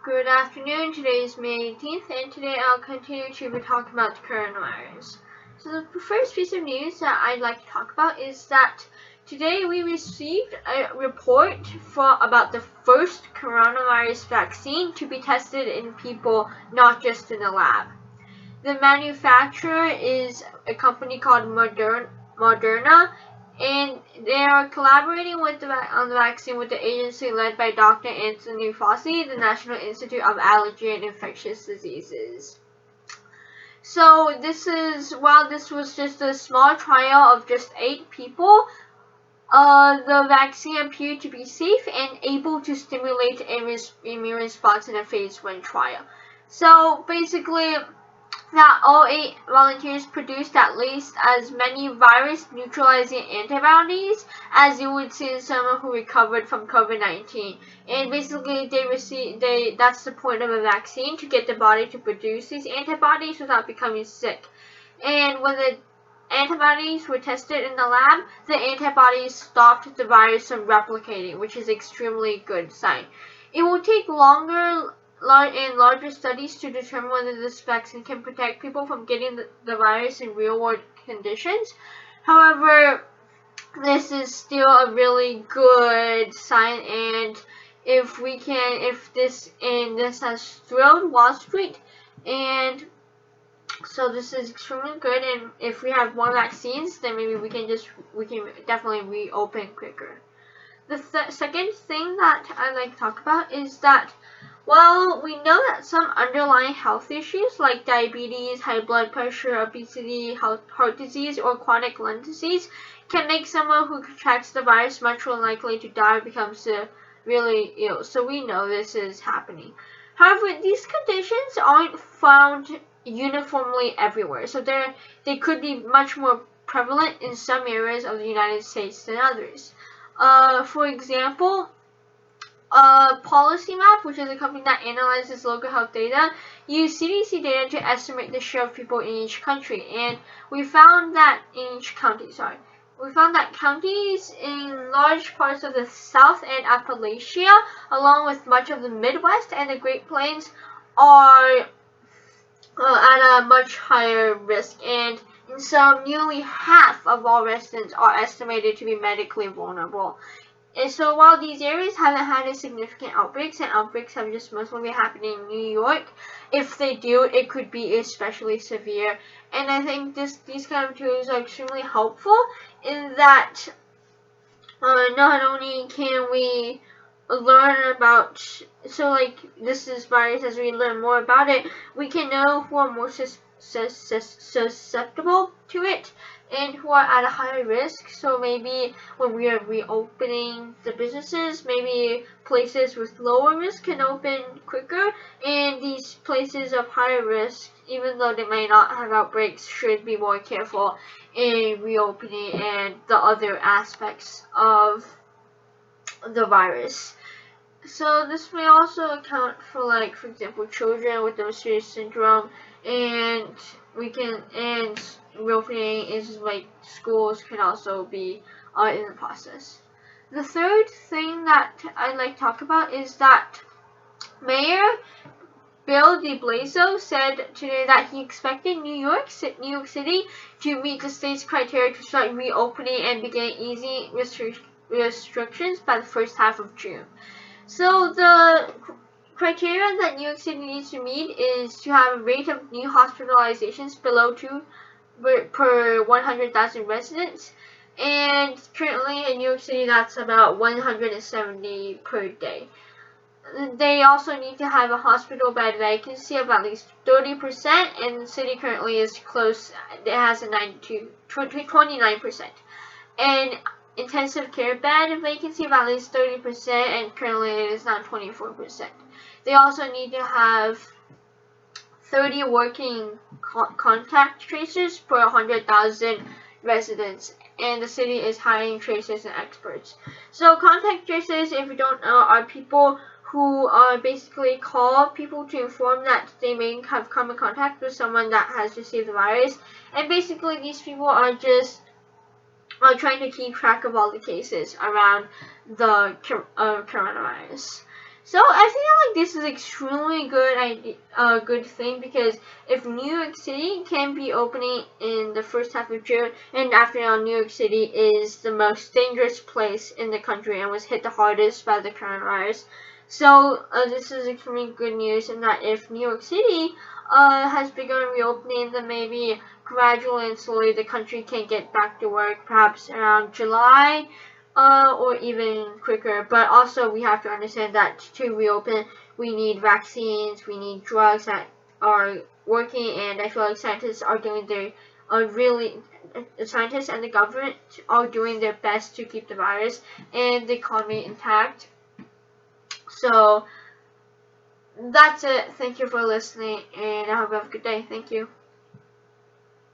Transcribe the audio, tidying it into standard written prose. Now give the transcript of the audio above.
Good afternoon. Today is May 18th, and today I'll continue to be talking about the coronavirus. So the first piece of news that I'd like to talk about is that today we received a report about the first coronavirus vaccine to be tested in people, not just in the lab. The manufacturer is a company called Moderna, and they are collaborating on the vaccine with the agency led by Dr. Anthony Fauci, the National Institute of Allergy and Infectious Diseases. So while this was just a small trial of just 8 people, the vaccine appeared to be safe and able to stimulate an immune response in a phase 1 trial. So basically, that all 8 volunteers produced at least as many virus-neutralizing antibodies as you would see in someone who recovered from Covid-19. And basically, that's the point of a vaccine, to get the body to produce these antibodies without becoming sick. And when the antibodies were tested in the lab, the antibodies stopped the virus from replicating, which is an extremely good sign. It will take longer and larger studies to determine whether this vaccine can protect people from getting the virus in real-world conditions. However, this is still a really good sign, and this has thrilled Wall Street, and so this is extremely good. And if we have more vaccines, then maybe we can definitely reopen quicker. The second thing that I'd like to talk about is that while we know that some underlying health issues like diabetes, high blood pressure, obesity, heart disease, or chronic lung disease can make someone who contracts the virus much more likely to die or become really ill, so we know this is happening. However, these conditions aren't found uniformly everywhere, so they could be much more prevalent in some areas of the United States than others. For example, PolicyMap, which is a company that analyzes local health data, used CDC data to estimate the share of people in each country, and we found that counties in large parts of the South and Appalachia, along with much of the Midwest and the Great Plains, are at a much higher risk, and in some, nearly half of all residents are estimated to be medically vulnerable. And so while these areas haven't had a significant outbreaks, and outbreaks have just mostly been happening in New York, if they do, it could be especially severe. And I think these kind of tools are extremely helpful in that not only can we learn about, this virus, as we learn more about it, we can know who are more susceptible to it and who are at a higher risk. So maybe when we are reopening the businesses, maybe places with lower risk can open quicker, and these places of higher risk, even though they may not have outbreaks, should be more careful in reopening and the other aspects of the virus. So this may also account for, for example, children with the mysterious syndrome, and reopening is schools can also be in the process. The third thing that I'd like to talk about is that Mayor Blasio said today that he expected New York City to meet the state's criteria to start reopening and begin easing restrictions by the first half of June. So the criteria that New York City needs to meet is to have a rate of new hospitalizations below 2 per 100,000 residents, and currently in New York City that's about 170 per day. They also need to have a hospital bed vacancy of at least 30%, and the city currently is close, it has a 29%. And intensive care bed vacancy of at least 30%, and currently it is not 24%. They also need to have 30 working contact tracers per 100,000 residents, and the city is hiring tracers and experts. So contact tracers, if you don't know, are people who basically call people to inform that they may have come in contact with someone that has received the virus, and basically these people are just trying to keep track of all the cases around the coronavirus. So I think like this is extremely good idea, good thing, because if New York City can be opening in the first half of June, and after all, New York City is the most dangerous place in the country and was hit the hardest by the coronavirus. So this is extremely good news, and that if New York City has begun reopening, then maybe gradually and slowly the country can get back to work, perhaps around July. Or even quicker. But also we have to understand that to reopen, we need vaccines, we need drugs that are working, and I feel like scientists are doing their scientists and the government are doing their best to keep the virus and the economy intact. So that's it. Thank you for listening, and I hope you have a good day. Thank you.